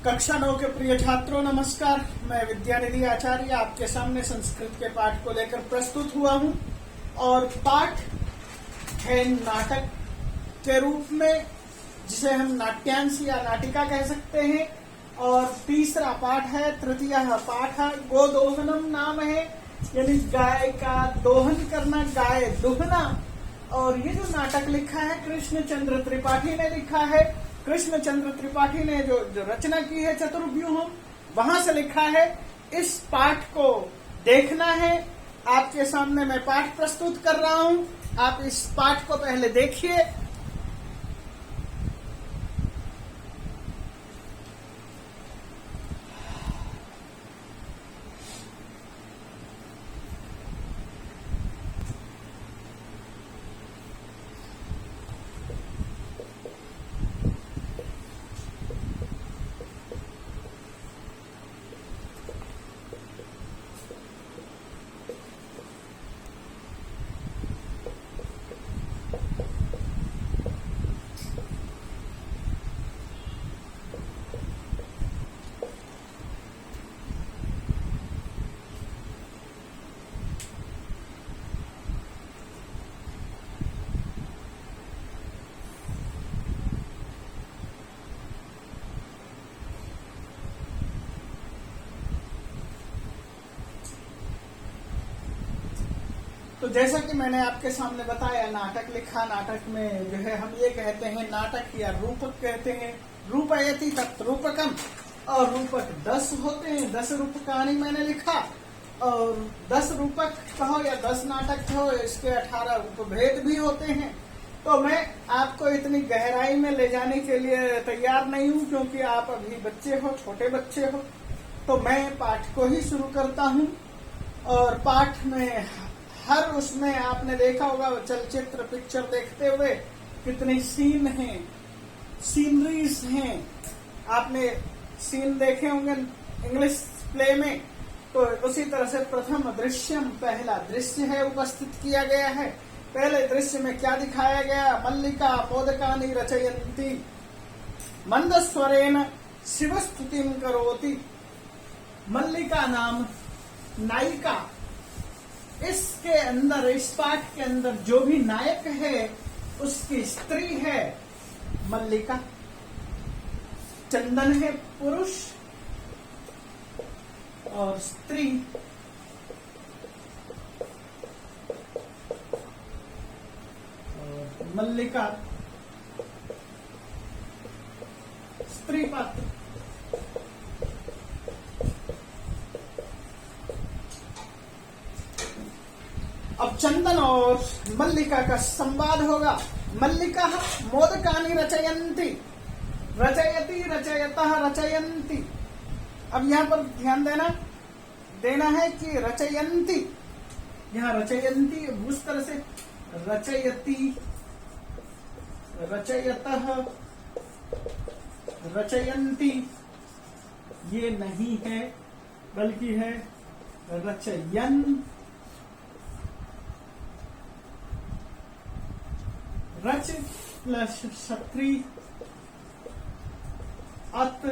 कक्षा 9 के प्रिय छात्रों नमस्कार। मैं विद्यानिधि आचार्य आपके सामने संस्कृत के पाठ को लेकर प्रस्तुत हुआ हूँ और पाठ है नाटक के रूप में, जिसे हम नाट्यांश या नाटिका कह सकते हैं। और तीसरा पाठ है, तृतीय पाठ है गोदोहनम नाम है, यानी गाय का दोहन करना, गाय दुहना। और ये जो नाटक लिखा है कृष्णचंद्र त्रिपाठी ने लिखा है। कृष्णचंद्र त्रिपाठी ने जो रचना की है चतुर्व्यूहम, वहां से लिखा है। इस पाठ को देखना है। आपके सामने मैं पाठ प्रस्तुत कर रहा हूं, आप इस पाठ को पहले देखिए। तो जैसा कि मैंने आपके सामने बताया, नाटक लिखा। नाटक में जो है हम ये कहते हैं नाटक या रूपक कहते हैं। रूपयति तत् रूपकम, और रूपक 10 होते हैं। 10 रूपकानी मैंने लिखा, और 10 रूपक कहो या 10 नाटक कहो, इसके 18 उपभेद भी होते हैं। तो मैं आपको इतनी गहराई में ले जाने के लिए तैयार नहीं हूँ, क्योंकि आप अभी बच्चे हो, छोटे बच्चे हो। तो मैं पाठ को ही शुरू करता हूँ। और पाठ में हर उसमें आपने देखा होगा, चलचित्र पिक्चर देखते हुए कितनी सीन हैं, सीनरीज हैं। आपने सीन देखे होंगे इंग्लिश प्ले में। तो उसी तरह से प्रथम दृश्यम, पहला दृश्य है, उपस्थित किया गया है। पहले दृश्य में क्या दिखाया गया? मल्लिका मोदकानि रचयन्ति मंदस्वरेण शिवस्तुतिं करोति। मल्लिका नाम नायिका, इसके अंदर, इस पाठ के अंदर जो भी नायक है उसकी स्त्री है मल्लिका। चंदन है पुरुष और स्त्री और मल्लिका स्त्री पात्र। अब चंदन और मल्लिका का संवाद होगा। मल्लिका मोदकानि रचयन्ति, रचयति रचयतः रचयन्ति। अब यहाँ पर ध्यान देना है कि रचयन्ति, यहाँ रचयन्ति उस तरह से रचयति रचयतः रचयन्ति ये नहीं है, बल्कि है रचयन। रच प्लस क्षत्री अत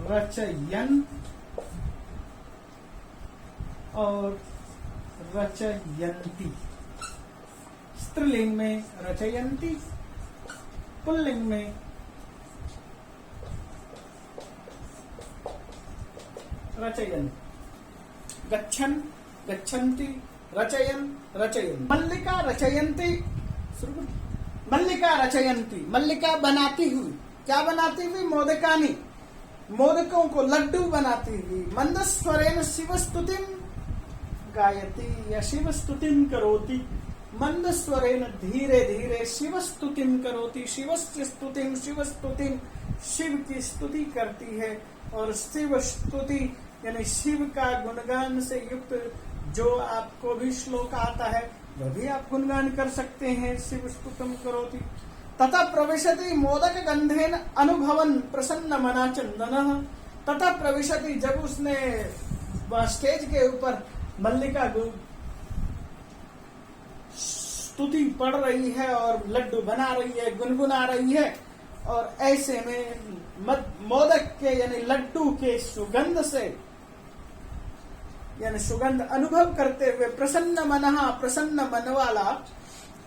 रचयन और रचयन्ति। स्त्रीलिंग में रचयन्ति, पुल्लिंग में रचयन। गच्छन, गच्छन्ति, रचयन, रचयन। मल्लिका रचयन्ति, मल्लिका रचयन्ति, मल्लिका बनाती हुई। क्या बनाती हुई? मोदकानी, मोदकों को लड्डू बनाती हुई। मंदस्वरेण शिवस्तुतिं गायति या शिवस्तुतिं करोति। मंदस्वरेण धीरे धीरे शिवस्तुतिं करोति, शिवस्य स्तुतिं, शिवस्तुतिं शिव की स्तुति करती है। और शिव स्तुति यानी शिव का गुणगान से युक्त जो आपको भी श्लोक आता है वह भी आप गुणगान कर सकते हैं। शिव स्तुतम करोति। तथा प्रविशति मोदक गंधेन अनुभवन प्रसन्न मना चंदन। तथा प्रविशति, जब उसने स्टेज के ऊपर मल्लिका स्तुति पढ़ रही है और लड्डू बना रही है, गुनगुना रही है, और ऐसे में मोदक के यानी लड्डू के सुगंध से यानी सुगंध अनुभव करते हुए प्रसन्न मन वाला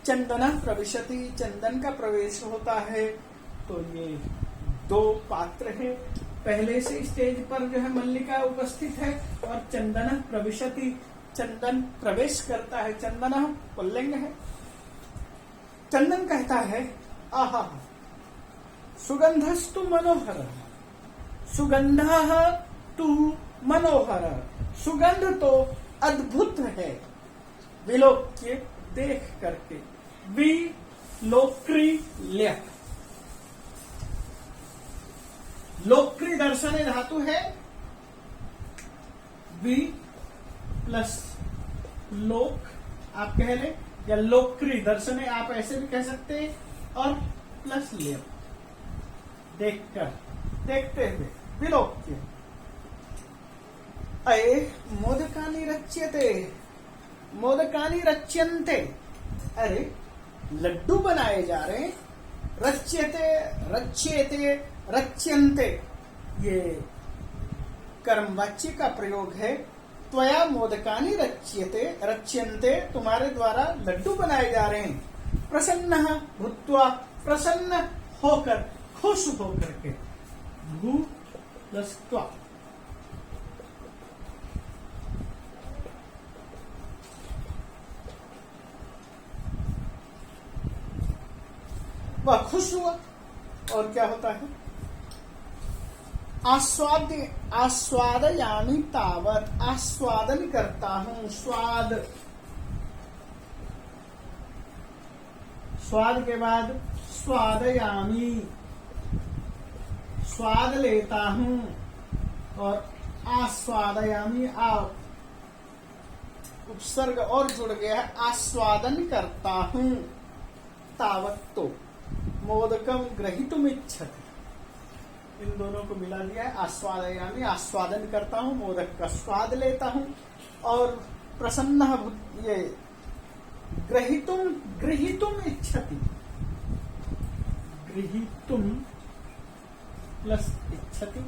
चंदन प्रविशति, चंदन का प्रवेश होता है। तो ये दो पात्र है, पहले से स्टेज पर जो है मल्लिका उपस्थित है और चंदन प्रविशति, चंदन प्रवेश करता है। चंदन पुल्लिंग है। चंदन कहता है आहा सुगंधस्तु मनोहर, सुगंधः तु मनोहर, सुगंध तो अद्भुत है। विलोक्य देख करके, विलोक्रिय, लोक्री दर्शन धातु है, वि प्लस लोक आप कह ले, या लोक्री दर्शने आप ऐसे भी कह सकते हैं, और प्लस ले देखकर, देखते हुए, विलोक्य। अये मोदकानि रच्यते, मोदकानि रच्यन्ते, अरे लड्डू बनाए जा रहे हैं। रच्यते, रच्येते, रच्यन्ते, ये कर्मवाच्य का प्रयोग है। त्वया मोदकानि रच्यते, रच्यन्ते, तुम्हारे द्वारा लड्डू बनाए जा रहे हैं। प्रसन्न भूत्वा, प्रसन्न होकर, खुश होकर के, भू प्लस त्वा, वह खुश हुआ। और क्या होता है, आस्वादयामि तावत, आस्वादन करता हूं, स्वाद, स्वाद के बाद स्वादयामि, स्वाद लेता हूं, और आस्वादयामि आप उपसर्ग और जुड़ गया है, आस्वादन करता हूं। तावत तो मोदकम ग्रहीतुम इच्छति, इन दोनों को मिला दिया है। आस्वादयामि, आस्वादन करता हूं, मोदक का स्वाद लेता हूं, और प्रसन्न ये ग्रहीतुम, गृहीतुम इच्छति, गृहीतुम प्लस इच्छति,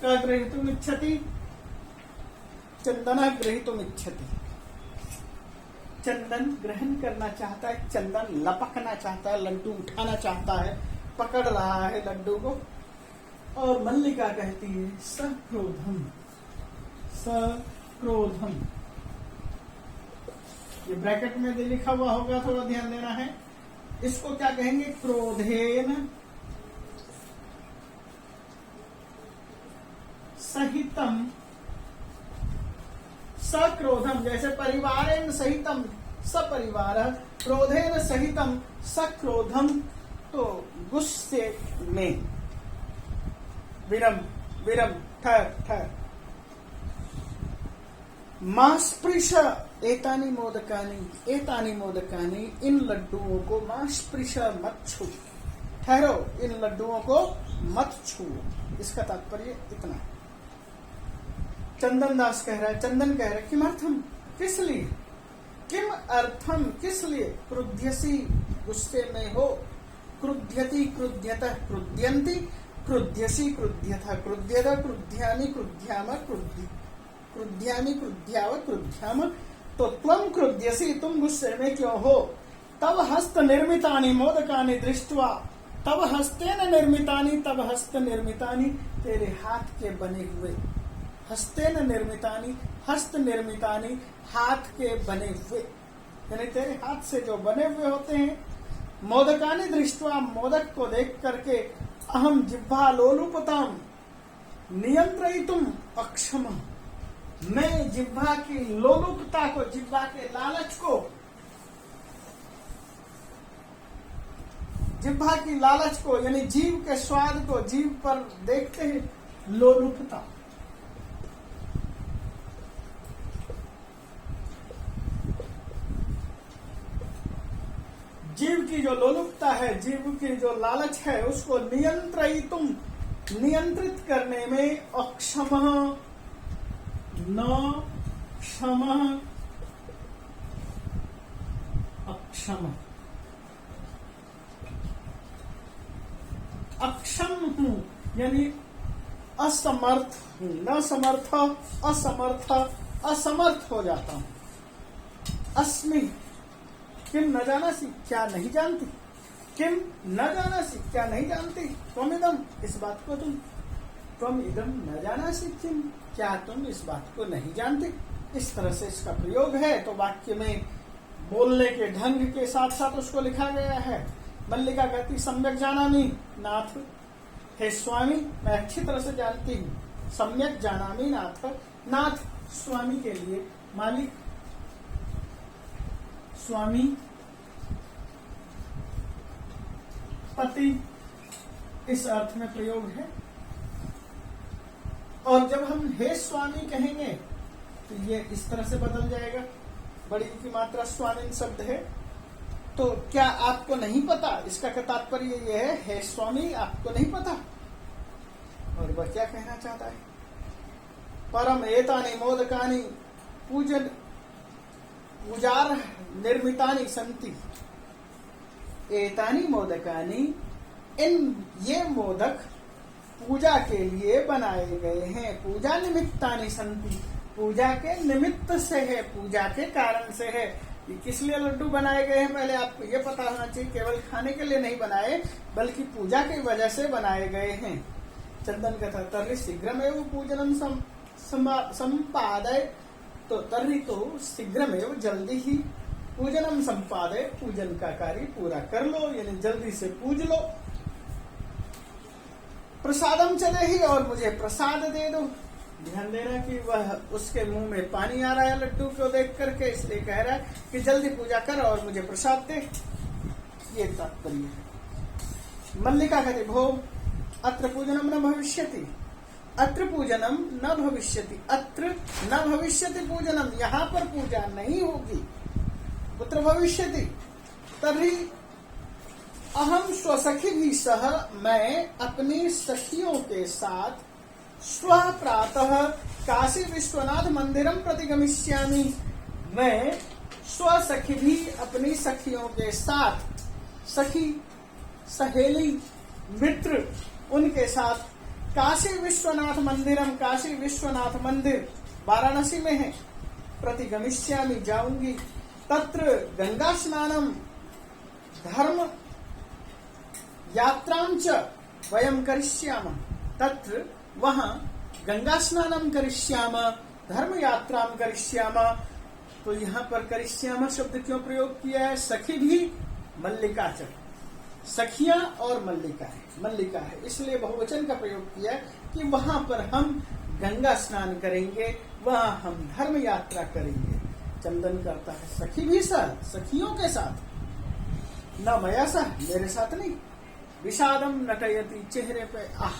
का गृहीतुम इच्छति, चंदन गृहीतुम इच्छति, चंदन ग्रहण करना चाहता है, चंदन लपकना चाहता है, लड्डू उठाना चाहता है, पकड़ रहा है लड्डू को। और मल्लिका कहती है सक्रोधम, सक्रोधम, ये ब्रैकेट में लिखा हुआ होगा, थोड़ा ध्यान देना है। इसको क्या कहेंगे, क्रोधेन सहितम, सक्रोधम, जैसे परिवारेण सहितम सपरिवार, क्रोधेन सहितम सक्रोधम, तो गुस्से में, विरम विरम ठहर ठहर। मास्पृश एतानि मोदकानि, एतानि मोदकानि, इन लड्डुओं को, मास्पृश मत छू, ठहरो, इन लड्डुओं को मत छू। इसका तात्पर्य इतना है। चंदन दास कह रहा है, चंदन कह रहा है, किमर्थम, किस लिए, किम अर्थम, किस लिए, क्रुध्यसी, गुस्से में हो, क्रुध्यति, क्रुध्यतः, क्रुद्यन्ति, क्रुध्यसी, क्रुध्यतः, क्रुध्यत, क्रुध्यामि, क्रुध्याम, क्रुध्यामि, क्रुध्याव, क्रुध्याम। तो त्वं क्रुध्यसी, तुम गुस्से में क्यों हो। तव हस्त निर्मितानि मोदकानि दृष्ट्वा, तव हस्तेन निर्मितानि, तव हस्त निर्मितानि, तेरे हाथ के बने हुए, हस्तेन निर्मितानि, हस्त निर्मितानि, हाथ के बने हुए, यानी तेरे हाथ से जो बने हुए होते हैं। मोदकानि दृष्ट्वा, मोदक को देख करके, अहम जिह्वा लोलुपताम नियंत्रयितुम अक्षम, मैं जिह्वा की लोलुपता को, जिह्वा के लालच को, जिह्वा की लालच को, यानी जीव के स्वाद को, जीव पर देखते हैं लोलुपता। जीव की जो लोलुपता है, जीव की जो लालच है, उसको नियंत्रितुम, नियंत्रित करने में अक्षम, न क्षम, अक्षम, अक्षम हूं यानी असमर्थ हूं, न समर्थ असमर्थ असमर्थ हो जाता हूं। अस्मि किम न जानासि क्या नहीं जानती, किम न जानासि क्या नहीं जानती, त्वमिदम इस बात को तुम इदम न जानासि किम क्या तुम इस बात को नहीं जानते। इस तरह से इसका प्रयोग है। तो वाक्य में बोलने के ढंग के साथ साथ उसको लिखा गया है। मल्लिका कहती सम्यक जानामि नाथ, हे स्वामी मैं अच्छी तरह से जानती हूँ। सम्यक जानामि नाथ, नाथ स्वामी के लिए मालिक, स्वामी पति इस अर्थ में प्रयोग है। और जब हम हे स्वामी कहेंगे तो ये इस तरह से बदल जाएगा, बड़ी की मात्रा स्वामी शब्द है। तो क्या आपको नहीं पता, इसका तात्पर्य यह है हे स्वामी आपको नहीं पता। और वह क्या कहना चाहता है, परम एतानि मोदकानि पूजन पूजार निर्मितानि संति, एतानि मोदकानि इन ये मोदक पूजा के लिए बनाए गए हैं, पूजा निमित्तानि संति पूजा के निमित्त से है, पूजा के कारण से है। ये किस लिए लड्डू बनाए गए हैं पहले आपको ये पता होना चाहिए, केवल खाने के लिए नहीं बनाए बल्कि पूजा की वजह से बनाए गए हैं। चंदन कथा तर्हि शीघ्रमेव पूजनम संपादय, तो तर्हि तो शीघ्रमेव जल्दी ही पूजनम संपादय पूजन का कार्य पूरा कर लो, यानी जल्दी से पूज लो। प्रसादम चले ही और मुझे प्रसाद दे दो। ध्यान देना कि वह उसके मुंह में पानी आ रहा है लड्डू को देख करके, इसलिए कह रहा है कि जल्दी पूजा कर और मुझे प्रसाद दे, ये तात्पर्य है। मल्लिका कहती भो अत्र पूजनम न भविष्यति, अत्र पूजनम न भविष्यति, अत्र न भविष्यति पूजनम, यहाँ पर पूजा नहीं होगी। पुत्र भविष्यति तभी अहम स्वसखी भी सह, मैं अपनी सखियों के साथ स्व प्रातः काशी विश्वनाथ मंदिरम प्रति गमिष्यामि, मैं स्वसखी भी अपनी सखियों के साथ, सखी सहेली मित्र उनके साथ काशी विश्वनाथ मंदिरम, काशी विश्वनाथ मंदिर वाराणसी में है, प्रति गमिष्यामि जाऊंगी, तत्र गंगा स्नानम धर्म यात्रां च वयम करिष्यामः, तत्र वहां गंगा स्नानम करिष्यामः धर्म यात्रां करिष्यामः। तो यहाँ पर करिष्यामः शब्द क्यों प्रयोग किया है, सखी भी मल्लिका च, सखियां और मल्लिका है इसलिए बहुवचन का प्रयोग किया है कि वहां पर हम गंगा स्नान करेंगे, वहां हम धर्म यात्रा करेंगे। चंदन करता है सखी भी साथ, सखियों के साथ, न मया सह मेरे साथ नहीं, विषादम नटयति चेहरे पे आह,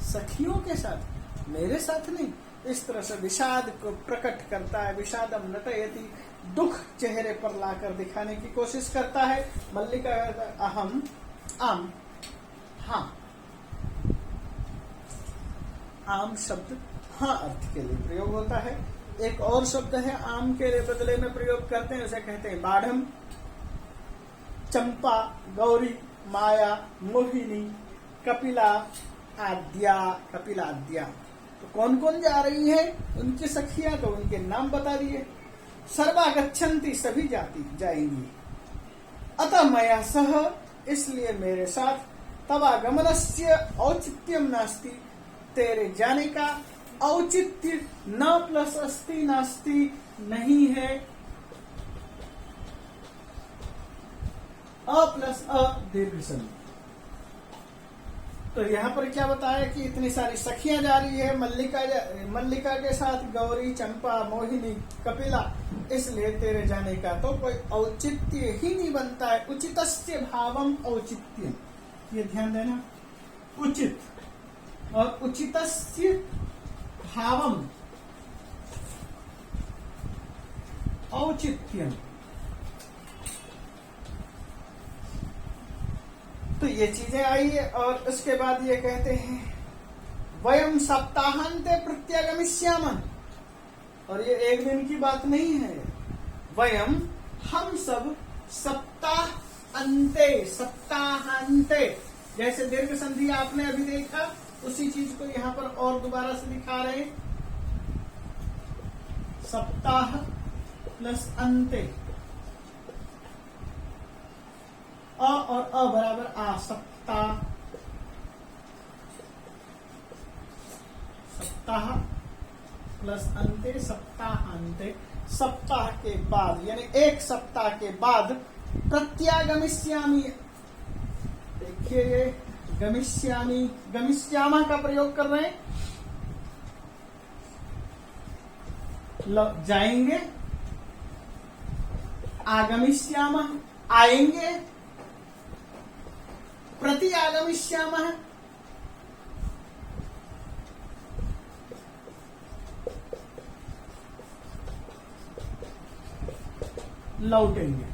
सखियों के साथ मेरे साथ नहीं। इस तरह से विषाद को प्रकट करता है, विषादम नटयति दुख चेहरे पर लाकर दिखाने की कोशिश करता है। मल्लिका अहम आम, हाँ, आम शब्द हाँ अर्थ के लिए प्रयोग होता है। एक और शब्द है आम के बदले में प्रयोग करते हैं, उसे कहते हैं बाढ़म, चंपा, गौरी, माया, मोहिनी, कपिला आद्या। तो कौन कौन जा रही है उनकी सखियां, तो उनके नाम बता दिए। सर्वा गच्छन्ति सभी जाएंगी, अतः मया सह इसलिए मेरे साथ, तवागमनस्य औचित्यम नास्ति तेरे जाने का औचित्य न प्लस अस्ति नास्ति नहीं है, अ प्लस अ दीर्घ संधि। तो यहाँ पर क्या बताया कि इतनी सारी सखियां जा रही है मल्लिका के साथ, गौरी, चंपा, मोहिनी, कपिला, इसलिए तेरे जाने का तो कोई औचित्य ही नहीं बनता है। उचितस्य भावम औचित्यम, ये ध्यान देना, उचित और उचितस्य भावम औचित्यम। तो ये चीजें आई है। और उसके बाद ये कहते हैं वयम सप्ताहांते प्रत्यागमिष्यामः, और ये एक दिन की बात नहीं है, वयम हम सब सप्ताहांते जैसे दीर्घ संधि आपने अभी देखा, उसी चीज को यहाँ पर और दोबारा से दिखा रहे हैं। सप्ताह प्लस अंते, अ और अ बराबर आ, सप्ताह, सप्ताह प्लस अंते, सप्ताहांते। सप्ताह के बाद यानी एक सप्ताह के बाद प्रत्यागमिष्यामि, देखिए ये गमिष्यामि, गमिष्यामः का प्रयोग कर रहे हैं। जाएंगे, आगमिष्यामः आएंगे, प्रति आगमिष्यामः लौटेंगे।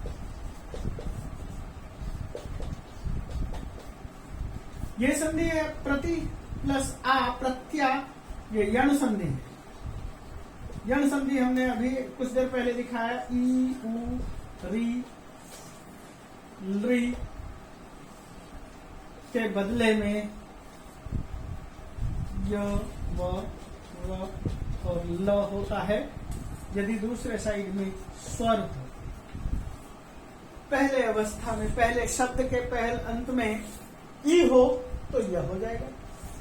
ये संधि है प्रति प्लस आ, प्रत्या, ये यण संधि है। यण संधि हमने अभी कुछ देर पहले दिखाया, ई उ री ली के बदले में य व और ल होता है यदि दूसरे साइड में स्वर हो। पहले अवस्था में, पहले शब्द के पहले अंत में ई हो तो यह हो जाएगा,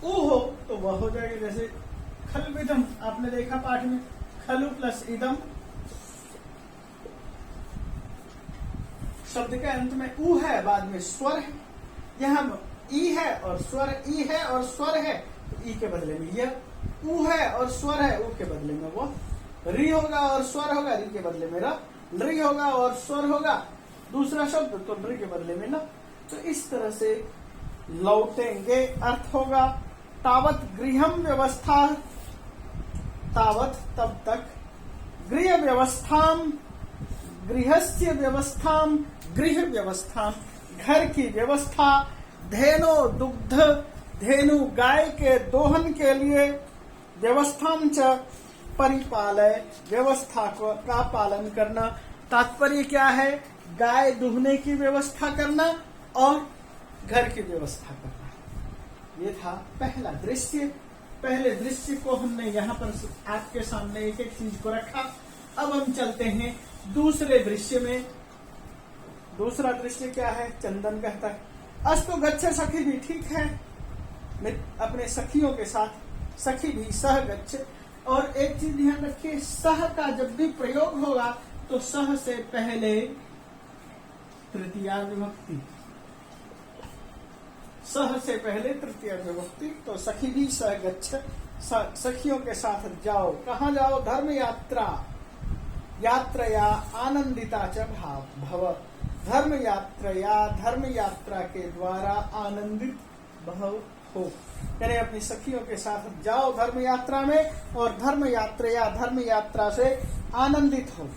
उ हो तो वह हो जाएगा। जैसे खलविदम आपने देखा पाठ में, खलु प्लस इदम, शब्द के अंत में उ है, बाद में स्वर है। यहां ई है और स्वर, ई है और स्वर है, तो ई के बदले में यह, उ है और स्वर है, उ के बदले में वो, री होगा और स्वर होगा, री के बदले में र, री होगा और स्वर होगा दूसरा शब्द, तो री के बदले में ल। तो इस तरह से लौटेंगे अर्थ होगा तावत गृहम व्यवस्था, तावत तब तक, गृह व्यवस्थाम, गृहस्य व्यवस्थाम, गृह व्यवस्थाम घर की व्यवस्था, धेनो दुग्ध, धेनु गाय के दोहन के लिए, व्यवस्थाम च परिपालय, व्यवस्था का पालन करना। तात्पर्य क्या है? गाय दुहने की व्यवस्था करना और घर की व्यवस्था करना। ये था पहला दृश्य। पहले दृश्य को हमने यहाँ पर आपके सामने एक एक चीज को रखा। अब हम चलते हैं दूसरे दृश्य में। दूसरा दृश्य क्या है? चंदन कहता है अस्तु गच्छ सखी भी ठीक है, अपने सखियों के साथ, सखी भी सह गच्छ। और एक चीज ध्यान रखिए, सह का जब भी प्रयोग होगा तो सह से पहले तृतीया विभक्ति, सह से पहले तृतीया विभक्ति। तो सखी भी सह गच्छ, सखियों के साथ जाओ। कहाँ जाओ? धर्म यात्रा, यात्रया आनंदिता च भव, धर्म यात्रा के द्वारा आनंदित भव हो, यानी अपनी सखियों के साथ जाओ धर्म यात्रा में, और धर्म यात्रा से आनंदित हो।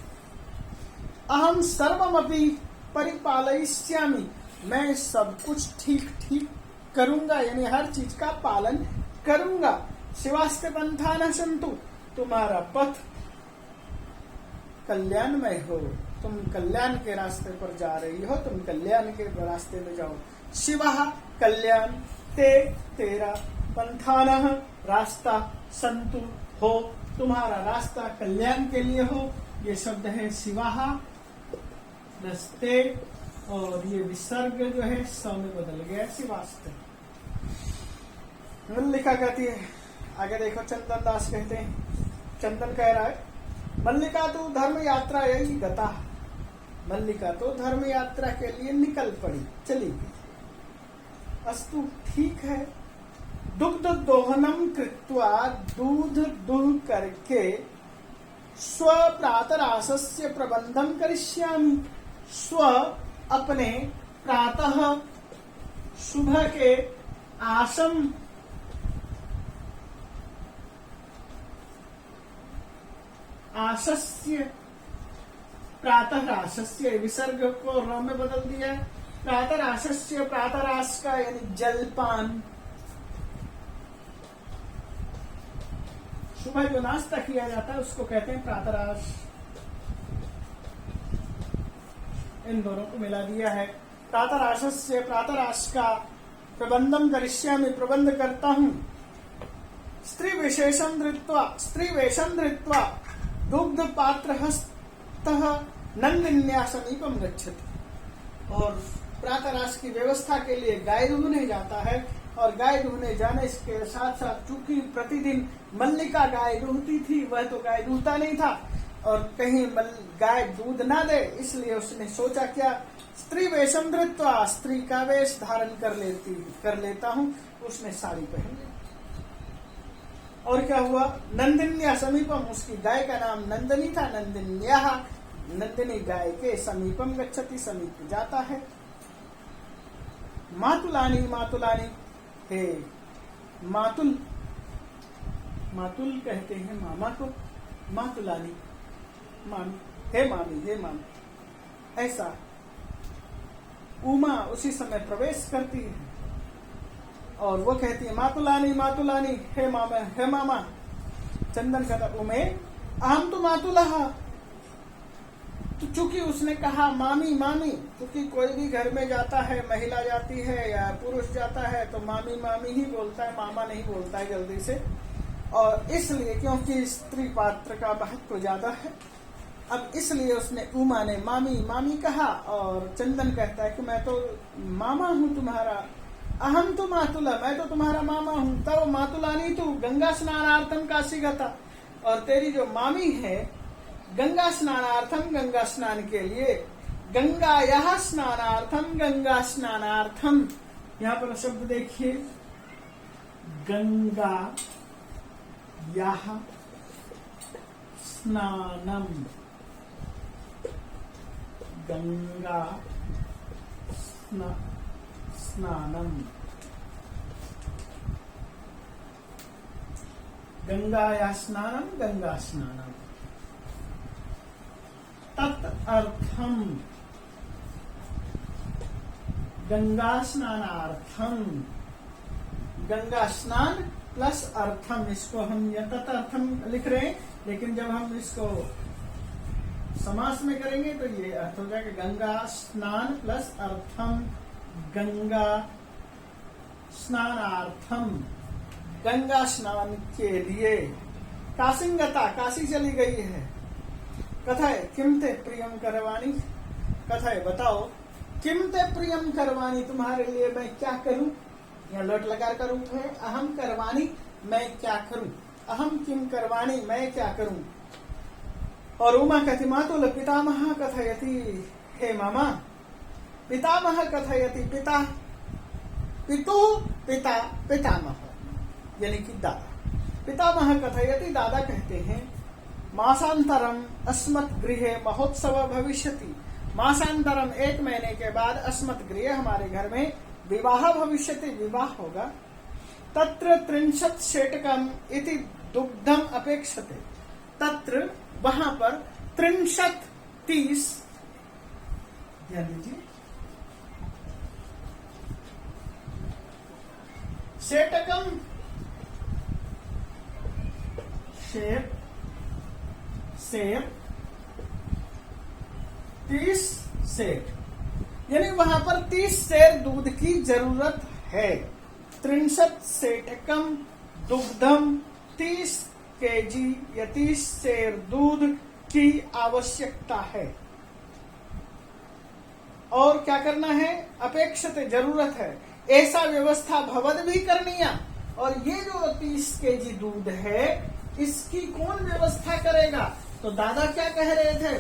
अहम सर्वमपि परिपालयिष्यामि, मैं सब कुछ ठीक ठीक करूंगा, यानी हर चीज का पालन करूंगा। शिवास्ते पंथा न सन्तु, तुम्हारा पथ कल्याणमय हो, तुम कल्याण के रास्ते पर जा रही हो, तुम कल्याण के रास्ते में जाओ। शिवः कल्याण, ते तेरा, पंथानः रास्ता, सन्तु हो, तुम्हारा रास्ता कल्याण के लिए हो। ये शब्द है शिवः प्लस ते, और ये विसर्ग जो है स में बदल गया शिवास्ते। मल्लिका कहती है, आगे देखो चंदन दास कहते हैं, चंदन कह रहा है मल्लिका तो धर्म यात्रा यही गता, मल्लिका तो धर्म यात्रा के लिए निकल पड़ी, चली गई। अस्तु ठीक है, दुग्ध दोहनम कृत्वा, दूध दुह करके, स्व प्रातरासस्य प्रबंधम करिष्यामि, स्व अपने, प्रातः सुबह के, आसम आसस्य, प्रातः आसस्य, विसर्ग को र में बदल दिया। प्रातः आसस्य, प्रातरास का यानी जलपान, सुबह जो नाश्ता किया जाता है उसको कहते हैं प्रातरास। इन दोनों को मिला दिया है। प्रातरासस्य, प्रातरास का प्रबंधम करिष्यामि, प्रबंध करता हूँ। स्त्री वेशम धृत्वा दुग्ध पात्र हस्तः नंदिन्या समीपम गच्छति। और प्रातराश की व्यवस्था के लिए गाय दूहने जाता है, और गाय दूहने जाने के साथ साथ चूंकि प्रतिदिन मल्लिका गाय दूहती थी, वह तो गाय दूहता नहीं था, और कहीं गाय दूध ना दे, इसलिए उसने सोचा क्या, स्त्री वेशम धृत्वा, स्त्री का वेश धारण कर लेता हूँ। उसने साड़ी पहन ली। और क्या हुआ, नंदिन्या समीपम, उसकी गाय का नाम नंदिनी था, नंदिन्या, नंदिनी गाय के समीपम गच्छति, समीप जाता है। मातुलानी मातुलानी, हे मातुल, मातुल कहते हैं मामा को, मातुलानी मामी, हे मामी, हे मामी। ऐसा उमा उसी समय प्रवेश करती है और वो कहती है मातुलानी मातुलानी, हे मामा, हे मामा। चंदन कहता उमे अहम तो मातुलः। तो चूंकि उसने कहा मामी मामी, क्योंकि कोई भी घर में जाता है, महिला जाती है या पुरुष जाता है तो मामी मामी ही बोलता है, मामा नहीं बोलता है जल्दी से। और इसलिए क्योंकि स्त्री पात्र का महत्व ज्यादा है, अब इसलिए उसने उमा ने मामी मामी कहा। और चंदन कहता है कि मैं तो मामा हूँ तुम्हारा, अहम तो मातुला, मैं तो तुम्हारा मामा हूँ। तब मातुलानी तू गंगा स्नानार्थम काशी गता, और तेरी जो मामी है गंगा स्नानार्थम, गंगा स्नान के लिए, गंगा यह स्नानार्थम, गंगा स्नानार्थम। यहाँ पर शब्द देखिए, गंगा यह स्नानम, गंगा स्नानम, गंगाया स्नानम, गंगा स्नानम। तदर्थम गंगा स्नानार्थम, गंगा स्नान प्लस अर्थम, इसको हम या तदर्थम लिख रहे हैं, लेकिन जब हम इसको समास में करेंगे तो ये अर्थ हो जाएगा गंगा स्नान प्लस अर्थम, गंगा स्नानार्थम, गंगा स्नान के लिए। काशिंगता, काशी चली गई है। कथाए किम ते प्रियम करवानी, कथाए बताओ, किम ते प्रियम करवानी, तुम्हारे लिए मैं क्या करूं। यहाँ लोट लकार का रूप है, अहम करवानी, मैं क्या करूं, अहम किम करवानी, मैं क्या करूं। और उमा कहती मातुल पितामह कथयति, हे मामा। पितामह कथयति, पिता, पितु पिता, पितामह यानी कि दादा। पितामह कथयति, दादा कहते हैं, मासांतरम अस्मत् गृहे महोत्सव भविष्यति, मासांतरम एक महीने के बाद अस्मत् गृहे हमारे घर में विवाह भविष्यति, विवाह होगा। तत्र 30 शेटकम इति दुग्धम अपेक्षते, तत्र वहां पर 30 ध्यान दीजिए, शेटकम, शेर, सेर, 30 सेर, यानी वहां पर 30 सेर दूध की जरूरत है। 30 सेटकम दुग्धम, 30 केजी या 30 सेर दूध की आवश्यकता है। और क्या करना है, अपेक्षित जरूरत है, ऐसा व्यवस्था भवद भी करनिया। और ये जो 30 केजी दूध है इसकी कौन व्यवस्था करेगा। तो दादा क्या कह रहे थे,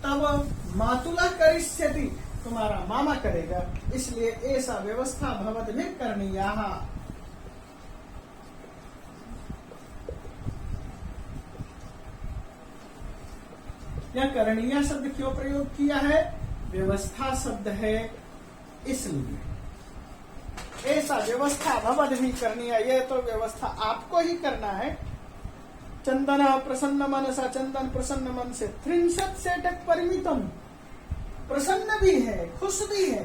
तब मातुला करिष्यति, तुम्हारा मामा करेगा, इसलिए ऐसा व्यवस्था भवद में करनिया। यह करणीय शब्द क्यों प्रयोग किया है, व्यवस्था शब्द है इसलिए। ऐसा व्यवस्था भवद भी करनी है, यह तो व्यवस्था आपको ही करना है। चंदन प्रसन्न मनसा, चंदन प्रसन्न मन से 30 सेटक परिमितम, प्रसन्न भी है, खुश भी है।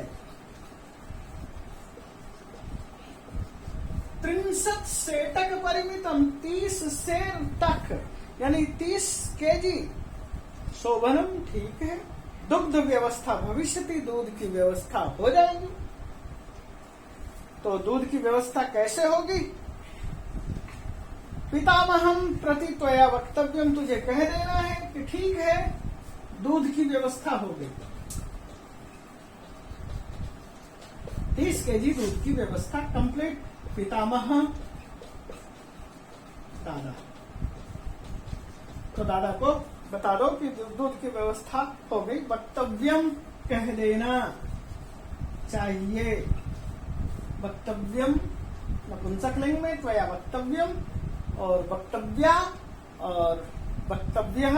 30 सेटक परिमितम, 30 सेर तक यानी 30 केजी। शोभनम, ठीक है। दुग्ध व्यवस्था भविष्यति, दूध की व्यवस्था हो जाएगी। तो दूध की व्यवस्था कैसे होगी? पितामहम प्रति त्वया वक्तव्यम, तुझे कह देना है कि ठीक है, दूध की व्यवस्था हो गई। 30 kg दूध की व्यवस्था कंप्लीट। पितामह दादा, तो दादा को बता दो कि दूध की व्यवस्था हो गई। वक्तव्यम कह देना चाहिए। वक्तव्यम नपुंसकलिंग में त्वया वक्तव्यम, और वक्तव्या और वक्तव्य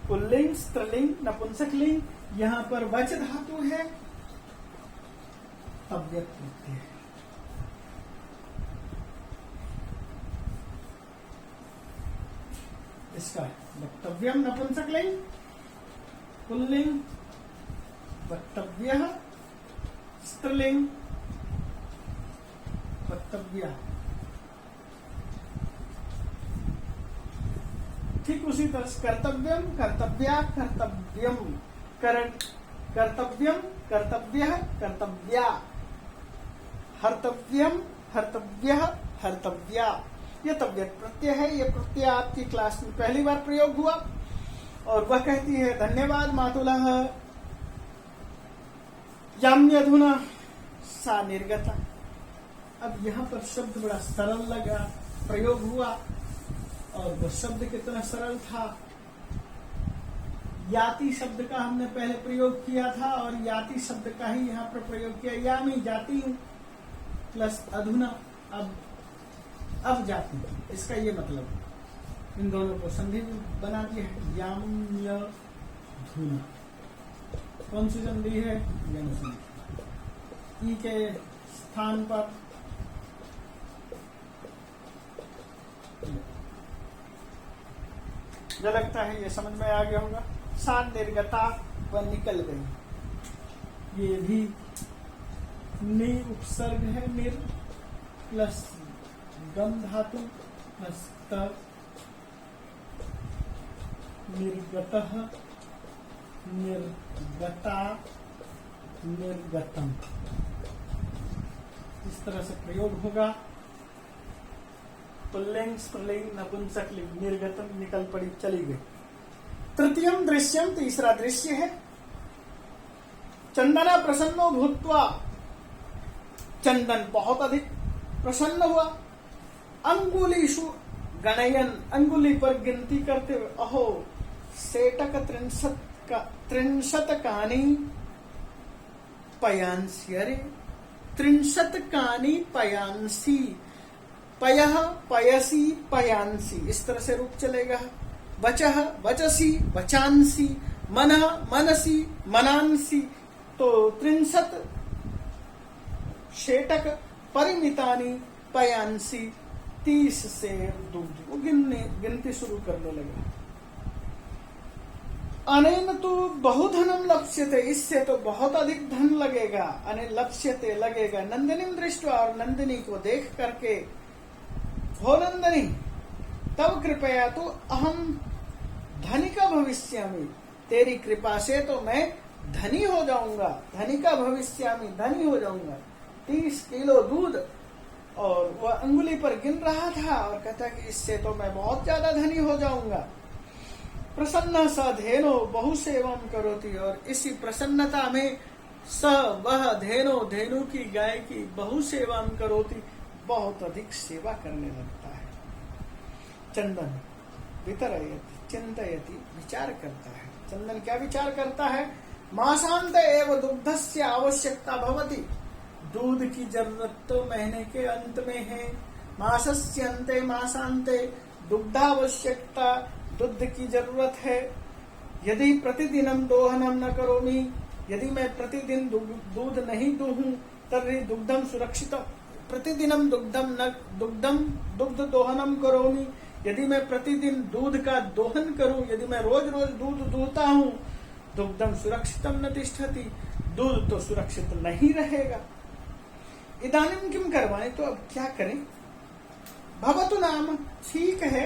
पुल्लिंग, स्त्रीलिंग, नपुंसकलिंग। यहाँ पर वच धातु है, तव्यत प्रत्यय है। इसका वक्तव्यम नपुंसकलिंग, पुल्लिंग, वक्तव्य स्त्रीलिंग, वक्तव्या। ठीक उसी तरह से कर्तव्यम, कर्तव्या, कर्तव्यम, कर्तव्यम, कर्तव्य, कर्तव्या, हर्तव्यम, हर्तव्य, हर्तव्या। यह तव्यत प्रत्यय है। यह प्रत्यय आपकी क्लास में पहली बार प्रयोग हुआ। और वह कहती है धन्यवाद मातुलः याम्यधुना सा निर्गता। अब यहाँ पर शब्द बड़ा सरल लगा, प्रयोग हुआ, और वह शब्द कितना सरल था। याति शब्द का हमने पहले प्रयोग किया था, और याति शब्द का ही यहाँ पर प्रयोग किया। यामी जाती हूँ प्लस अधुना, अब जाती हूँ, इसका ये मतलब इन दोनों को संधि बना दिया है। याम्य धुना कौन सी संधि है? यम संधि। ई के स्थान पर मुझे लगता है ये समझ में आ गया होगा। सा निर्गता, वह निकल गई। ये भी नि उपसर्ग है, निर प्लस गम धातु प्लस त, निर्गतः, निर्गता, निर्गतम। इस तरह से प्रयोग होगा। पुल्लिंग, स्त्रीलिंग, नपुंसकलिंग, निर्गतम निकल पड़ी, चली गई। तृतीयम दृश्यम, तीसरा दृश्य है। चंदना प्रसन्नो भूत्वा, चंदन बहुत अधिक प्रसन्न हुआ। अंगुलीषु गणयन, अंगुली पर गिनती करते हुए, अहो सेटक 63 पयांसी। अरे 63 पयांसी, पयः पयसी पयांसी, इस तरह से रूप चलेगा। वचः वचसी वचांसी, मनः मनसी मनांसी। तो 63 शेटक परिमितानि पयांसी, 30 से दूध। वो गिनती शुरू करने लगा। अनेन तो बहुधनम लप्स्यते, इससे तो बहुत अधिक धन लगेगा। अने लप्स्यते लगेगा। नंदिनी दृष्टवा, और नंदिनी को देख करके, हो नंदिनी तब कृपया तो अहम धनिका भविष्यामि, तेरी कृपा से तो मैं धनी हो जाऊंगा। धनिका भविष्यामि, धनी हो जाऊंगा। 30 किलो दूध, और वह अंगुली पर गिन रहा था और कहता कि इससे तो मैं बहुत ज्यादा धनी हो जाऊंगा। प्रसन्न स धेनो बहु सेवम करोति, और इसी प्रसन्नता में स वह धेनो, धेनु की गाय की, बहु सेवम करोति, बहुत अधिक सेवा करने लगता है। चंदन वितरयति चिंतयति, विचार करता है। चंदन क्या विचार करता है? मासांत एव दुग्धस्य आवश्यकता भवति, दूध की जरूरत तो महीने के अंत में है। मासस्य अन्ते मासांते दुग्धावश्यकता, दूध की जरूरत है। यदि प्रतिदिनम दोहनम न करोमि, यदि मैं प्रतिदिन दूध नहीं दूहूं, तर्हि दुग्धम सुरक्षित। प्रतिदिनम दुग्ध दोहनम करोमि, यदि मैं प्रतिदिन दूध का दोहन करूं, यदि मैं रोज रोज दूध दूहता हूं, दुग्धम सुरक्षितम न तिष्ठति, दूध तो सुरक्षित नहीं रहेगा। इदानीं किम करवाएं, तो अब क्या करें? भवतु नाम, ठीक है,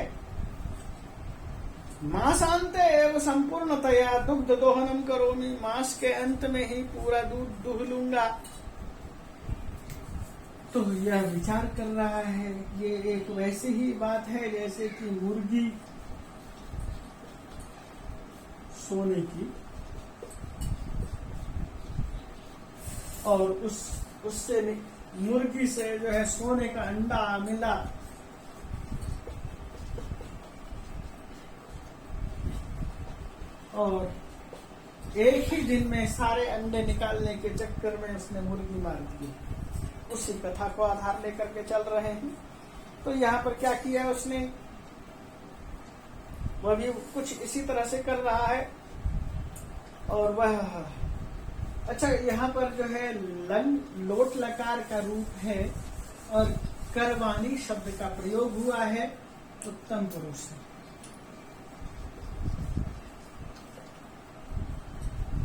मासांते एव संपूर्णतया दुग्ध दोहनम करोमि, मास के अंत में ही पूरा दूध दूह लूंगा। तो यह विचार कर रहा है, ये एक वैसी ही बात है जैसे कि मुर्गी सोने की, और उससे मुर्गी से जो है सोने का अंडा मिला, और एक ही दिन में सारे अंडे निकालने के चक्कर में उसने मुर्गी मार दी। उसी कथा को आधार लेकर के चल रहे हैं। तो यहाँ पर क्या किया उसने, वह भी कुछ इसी तरह से कर रहा है। और वह अच्छा, यहाँ पर जो है लोट लकार का रूप है और करवानी शब्द का प्रयोग हुआ है उत्तम पुरुष से।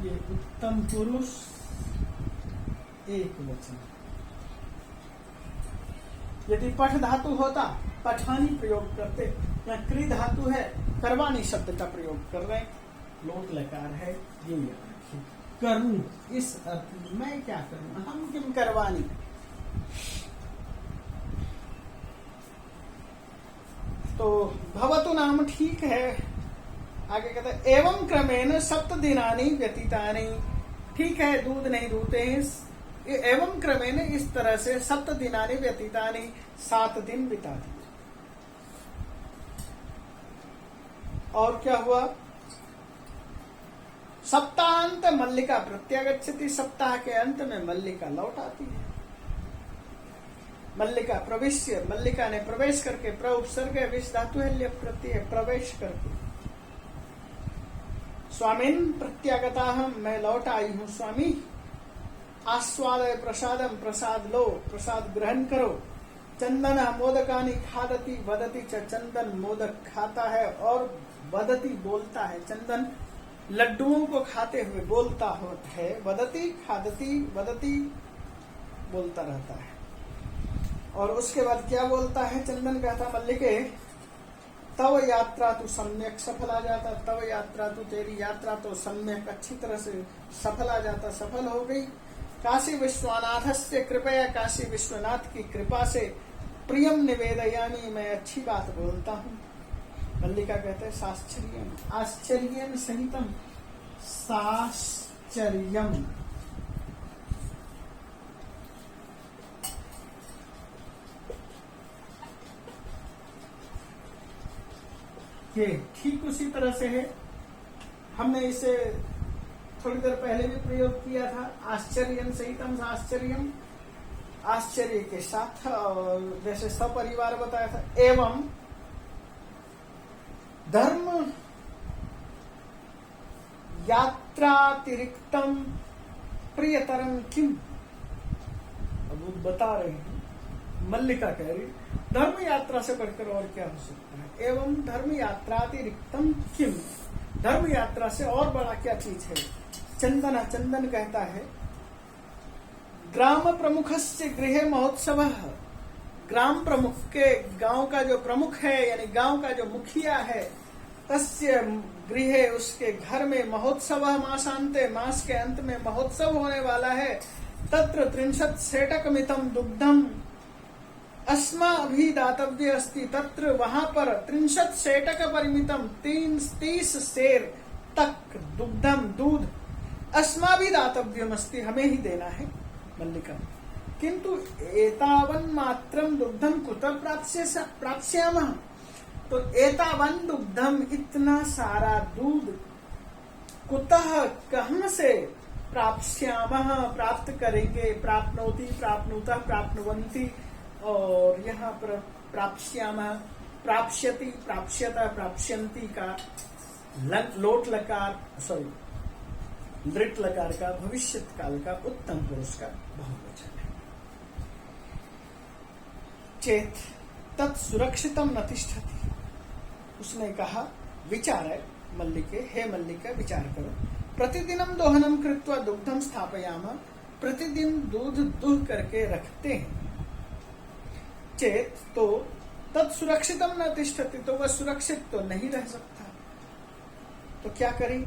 ये उत्तम पुरुष एक वचन। यदि पठ धातु होता पठानी प्रयोग करते, या क्री धातु है करवानी शब्द का प्रयोग कर रहे, लोट लकार है, ये याद रखिए। करूं, इस अर्थ में मैं क्या करूं, हम किम करवानी। तो भवतु नाम ठीक है। आगे कहते हैं एवं क्रमेण सप्त दिनानि व्यतीतानि, ठीक है दूध नहीं दूते हैं, एवं क्रमेण इस तरह से सप्त दिनानि व्यतीतानि, 7 दिन बिता दिए। और क्या हुआ, सप्ताहांत मल्लिका प्रत्यागच्छति, सप्ताह के अंत में मल्लिका लौट आती है। मल्लिका प्रवेश्य, मल्लिका ने प्रवेश करके, प्र उपसर्ग विष धातु है, ल्यप प्रत्यय प्रवेश करके। स्वामिन प्रत्यागता हम, मैं लौट आई हूं स्वामी। आस्वाद प्रसादम, प्रसाद लो, प्रसाद ग्रहण करो। चंदन मोदकानी खादती वदती च, चंदन मोदक खाता है और वदती बोलता है। चंदन लड्डुओं को खाते हुए बोलता है, वदती खादती वदती बोलता रहता है। और उसके बाद क्या बोलता है, चंदन कहता मल्लिके तव यात्रा तू सम्यक सफल आ जाता, तव यात्रा तू, तेरी यात्रा तो सम्यक अच्छी तरह से सफल आ जाता, सफल हो गई। काशी विश्वनाथ से कृपया, काशी विश्वनाथ की कृपा से प्रियम निवेदयामी, मैं अच्छी बात बोलता हूँ। मल्लिका कहते हैं साश्चर्यम, आश्चर्यम सहितम, साश्चर्यम। ये ठीक उसी तरह से है, हमने इसे थोड़ी देर पहले भी प्रयोग किया था। आश्चर्यम सहितम, आश्चर्यम आश्चर्य के साथ, और जैसे सपरिवार बताया था। एवं धर्म यात्रातिरिक्तम प्रियतरम किम, अब वो बता रहे हैं, मल्लिका कह रही धर्म यात्रा से बढ़कर और क्या हो सकता है। एवं धर्म यात्रातिरिक्तम किम, धर्म यात्रा से और बड़ा क्या चीज है। चंदन, चंदन कहता है ग्राम प्रमुखस्य गृहे महोत्सव, ग्राम प्रमुख के, गांव का जो प्रमुख है यानी गांव का जो मुखिया है, तस्य गृहे, उसके घर में महोत्सव, मासांते, मास के अंत में महोत्सव होने वाला है। तत्र 30 सेटकमितम दुग्धम अस्माभिदातव्य अस्ति, तत्र वहां पर 30 सेटक परिमितम, 30 सेर तक दुग्धम दूध, अस्माभिदातव्यम अस्ति, हमें ही देना है। मल्लिका किंतु एतावन मात्रम दुग्धम कुतः प्राप्स्यामः, तो एतावन दुग्धम, इतना सारा दूध, कुतः कहां से, प्राप्स्यामः प्राप्त करेंगे, प्राप्नोति प्राप्नुतः प्राप्नुवन्ति, और यहाँ पर प्राप्स्यामः, प्राप्स्यति प्राप्स्यतः प्राप्स्यन्ति का लोट लकार, सॉरी लृट लकार का भविष्यत काल का उत्तम पुरुष का बहुवचन है। चेत तत् सुरक्षितम न तिष्ठति, उसने कहा विचार है मल्लिके, हे मल्लिका विचार करो। प्रतिदिनम दोहनम कृत्वा दुग्धम स्थापयामः, प्रतिदिन दूध दूह करके रखते हैं। चेत तो तत् सुरक्षितम न तिष्ठति, तो वह सुरक्षित तो नहीं रह सकता, तो क्या करें।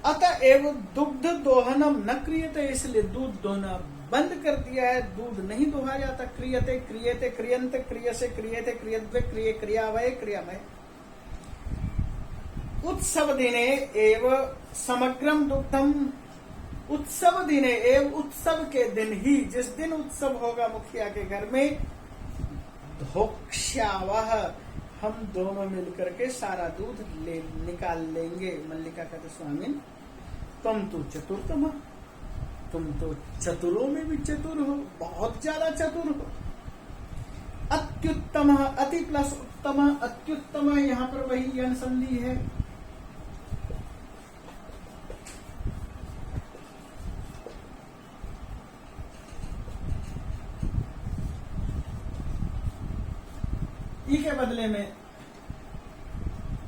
अतएव दुग्ध दोहनम न क्रियते, इसलिए दूध दोहना बंद कर दिया है, दूध नहीं दुहा जाता। क्रियते क्रियते क्रियंत क्रियसे क्रियते क्रियद्वे क्रिय क्रियावय क्रियामय। उत्सव दिने एव समग्रम दुग्धम, उत्सव दिने एव उत्सव के दिन ही, जिस दिन उत्सव होगा मुखिया के घर में, धोक्ष्यावह, हम दोनों मिलकर के सारा दूध निकाल लेंगे। मल्लिका कहते स्वामी तुम तो चतुरतम, तुम तो चतुरों में भी चतुर हो, बहुत ज्यादा चतुर हो। अत्युत्तम, अति प्लस उत्तम, अत्युत्तम यहाँ पर वही यन संधि है। ई के बदले में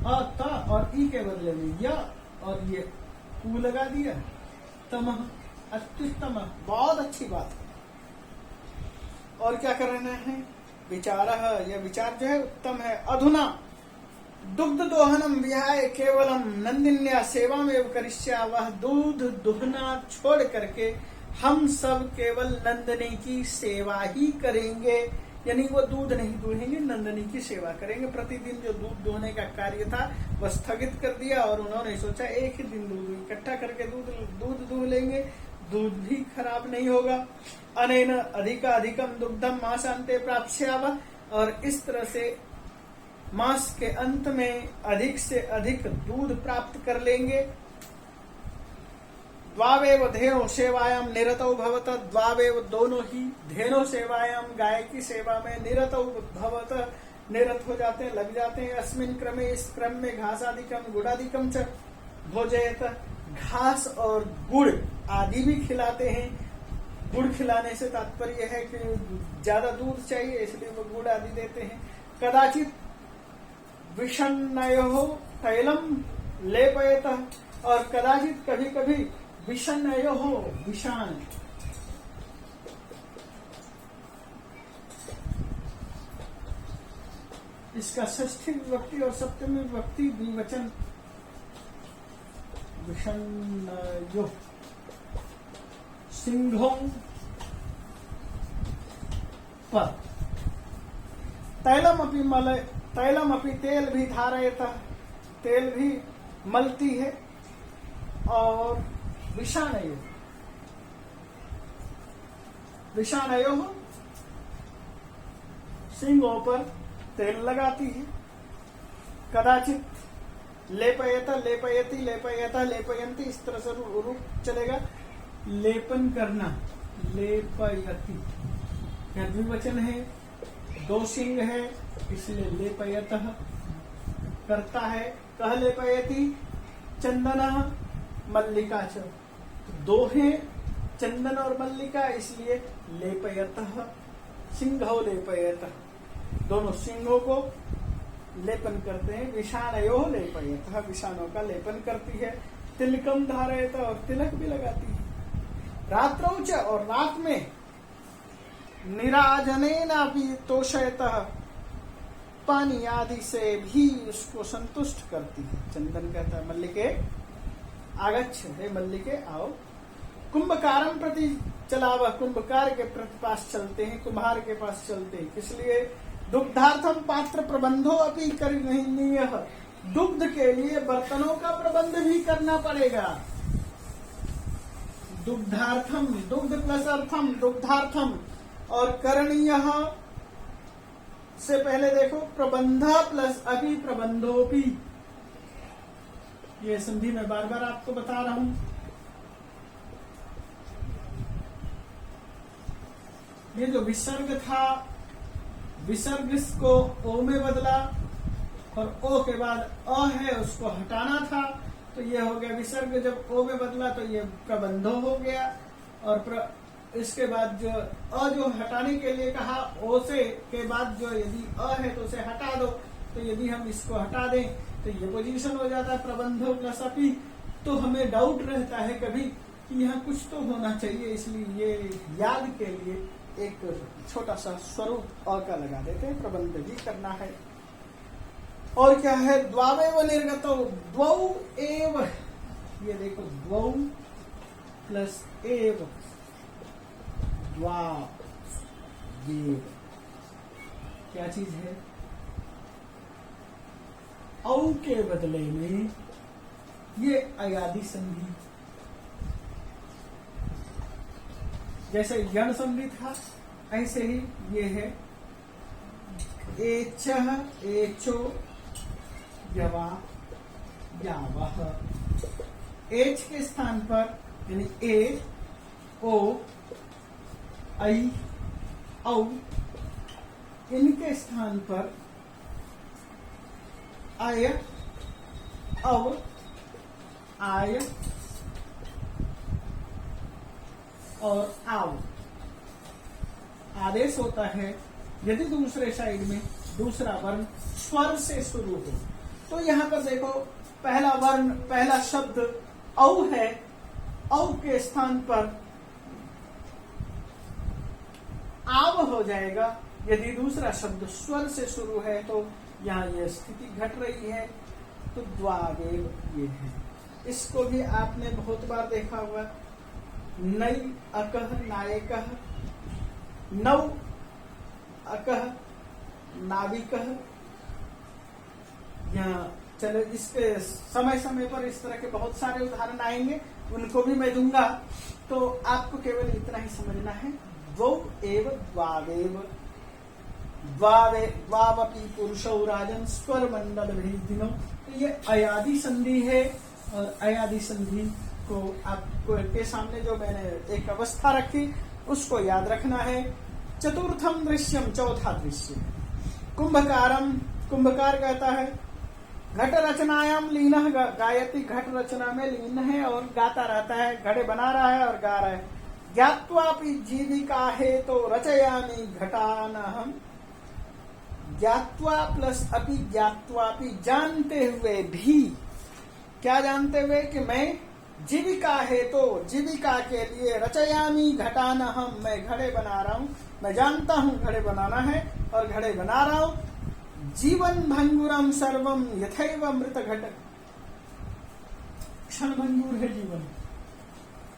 त और ई के बदले में य और ये ऊ लगा दिया। तमह, अत्युत्तम, बहुत अच्छी बात है। और क्या करना है? विचारः, यह विचार जो है उत्तम है। अधुना दुग्ध दोहनम विहाय केवलम नंदिन्या सेवा में करिष्या, वह दूध दुहना छोड़ करके हम सब केवल नंदिनी की सेवा ही करेंगे। यानी वो दूध नहीं दूहेंगे, नंदिनी की सेवा करेंगे। प्रतिदिन जो दूध दोहने का कार्य था वह स्थगित कर दिया और उन्होंने सोचा एक ही दिन दूध इकट्ठा करके दूध दूह लेंगे, दूध भी खराब नहीं होगा। अनेन अधिकम दुग्धम मासांते प्राप्स्यावः, और इस तरह से मास के अंत में अधिक से अधिक दूध प्राप्त कर लेंगे। द्वावेव धेनो सेवायाम निरतौ भवत, द्वावेव दोनों ही, धेनो सेवायाम गाय की सेवा में, निरतौ भवत निरत हो जाते हैं, लग जाते हैं। अस्मिन क्रमे, इस क्रम में घासादिकम गुड़ादिकम च भोजयत, घास और गुड़ आदि भी खिलाते हैं। गुड़ खिलाने से तात्पर्य है कि ज्यादा दूध चाहिए इसलिए वो गुड़ आदि देते हैं। कदाचित विषण्णयो तैलम लेपयत, और कदाचित कभी कभी विषण्णयो, विषाण, इसका षष्ठी विभक्ति और सप्तमी विभक्ति द्विवचन, विषण्णयो, सिंहों पर। तैलम अपनी तेल भी धारयत, तेल भी मलती है। और विषाणयो, विषाणयो सिंगों पर तेल लगाती है। कदाचित लेपयत, लेपयति, लेपयत, लेपयंती, इस तरह से रूप चलेगा। लेपन करना, लेपयति, यह द्विवचन है, दो सिंह है इसलिए लेपयत करता है। कह लेपयति चंदन मल्लिका च, दो हैं चंदन और मल्लिका इसलिए लेपयत, सिंहो लेपयत, दोनों सिंहों को लेपन करते हैं। विषाणयो लेपयत, विषाणों का लेपन करती है। तिलकम धारयत, और तिलक भी लगाती है। रात्रौ च, और रात में निराजनेनापि तोषयत, पानी आदि से भी उसको संतुष्ट करती है। चंदन कहता है मल्लिके आगच्छ, हे मल्लिके आओ। कुंभकारम प्रति चलावा, कुंभकार के पास चलते हैं, कुम्हार के पास चलते हैं। इसलिए दुग्धार्थम पात्र प्रबंधो अपि करणीय, दुग्ध के लिए बर्तनों का प्रबंध भी करना पड़ेगा। दुग्धार्थम, दुग्ध प्लस अर्थम, दुग्धार्थम, और करणीय से पहले देखो प्रबंध प्लस अपि प्रबंधोपि, ये संधि मैं बार बार आपको बता रहा हूं। ये जो विसर्ग था, विसर्ग को ओ में बदला और ओ के बाद अ है उसको हटाना था, तो ये हो गया विसर्ग। जब ओ में बदला तो ये प्रबंधो हो गया। और इसके बाद जो अ जो हटाने के लिए कहा, ओ से के बाद जो यदि अ है तो उसे हटा दो, तो यदि हम इसको हटा दें तो ये पोजीशन हो जाता है प्रबंधो प्लस अपि। तो हमें डाउट रहता है कभी कि यहाँ कुछ तो होना चाहिए, इसलिए ये याद के लिए एक छोटा सा स्वरूप अ का लगा देते हैं, प्रबंध भी करना है। और क्या है? द्वावेव निर्गतो, द्वौ एव, ये देखो द्वौ प्लस एव, द्वावेव क्या चीज है? औ के बदले में ये अयादि संधि, जैसे यण संधि था ऐसे ही ये है एचः एचो यवा यावः। एच के स्थान पर यानी ए ओ ऐ औ, इनके स्थान पर आय अव आय और आव आदेश होता है यदि दूसरे साइड में दूसरा वर्ण स्वर से शुरू हो। तो यहां पर देखो पहला वर्ण, पहला शब्द औ है, औ के स्थान पर आव हो जाएगा। यदि दूसरा शब्द स्वर से शुरू है तो यहाँ यह स्थिति घट रही है, तो द्वावेव ये है। इसको भी आपने बहुत बार देखा हुआ, नई अकह नायकः, नौ अकह नाविकः। यहाँ चलो इसके समय समय पर इस तरह के बहुत सारे उदाहरण आएंगे, उनको भी मैं दूंगा। तो आपको केवल इतना ही समझना है, द्वौ एव द्वावेव, द्वावपि पुरुषौ राजन स्वर मंडल भेदिनो। तो ये अयादि संधि है, और अयादि संधि को आपको के सामने जो मैंने एक अवस्था रखी उसको याद रखना है। चतुर्थम दृश्यम, चौथा दृश्य। कुंभकारम, कुंभकार कहता है घट रचनायाम लीनः गायति, घट रचना में लीन है और गाता रहता है, घड़े बना रहा है और गा रहा है। ज्ञात्वापि जीविका है तो रचयामि घटानहम्। ज्ञात्वा प्लस अपि, ज्ञात्वापि जानते हुए भी, क्या जानते हुए कि मैं जीविका है तो जीविका के लिए रचयामि घटानहम्, मैं घड़े बना रहा हूं, मैं जानता हूं घड़े बनाना है और घड़े बना रहा हूं। जीवन भंगुरम सर्वम यथैव मृत घट, क्षण भंगुर है जीवन,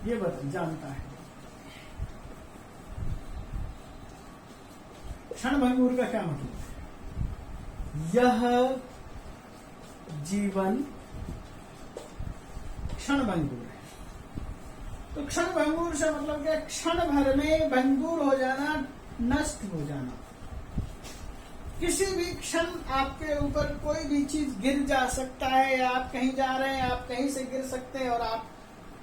ये जानता है। क्षण भंगुर का क्या मतलब है? यह जीवन क्षण भंगुर है। तो क्षण भंगुर से मतलब क्या? क्षण भर में भंगुर हो जाना, नष्ट हो जाना। किसी भी क्षण आपके ऊपर कोई भी चीज गिर जा सकता है, या आप कहीं जा रहे हैं, आप कहीं से गिर सकते हैं और आप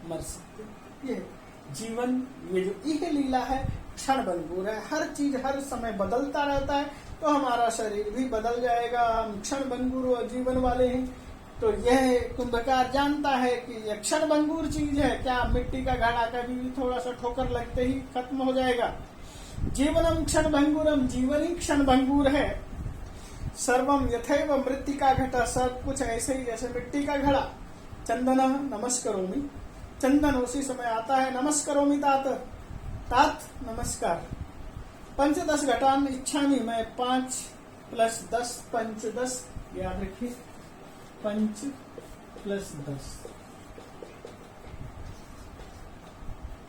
मर सकते हैं। ये जीवन, ये जो इह लीला है, क्षण भंगुर है। हर चीज हर समय बदलता रहता है, तो हमारा शरीर भी बदल जाएगा। हम क्षण भंगुर और जीवन वाले हैं। तो यह कुंभकार जानता है कि यह क्षण भंगुर चीज है। क्या मिट्टी का घड़ा कभी भी थोड़ा सा ठोकर लगते ही खत्म हो जाएगा। जीवनम क्षण भंगुरम, जीवन ही क्षण भंगुर है। सर्वम यथैव मृत्तिका घट, सब कुछ ऐसे ही जैसे मिट्टी का घड़ा। चंदन नमस्करोमि, चंदन उसी समय आता है। नमस्करोमि तात, तात नमस्कार। पंचदश घटान इच्छामि, मैं 5 + 10 पंचदश, याद रखिए 5 + 10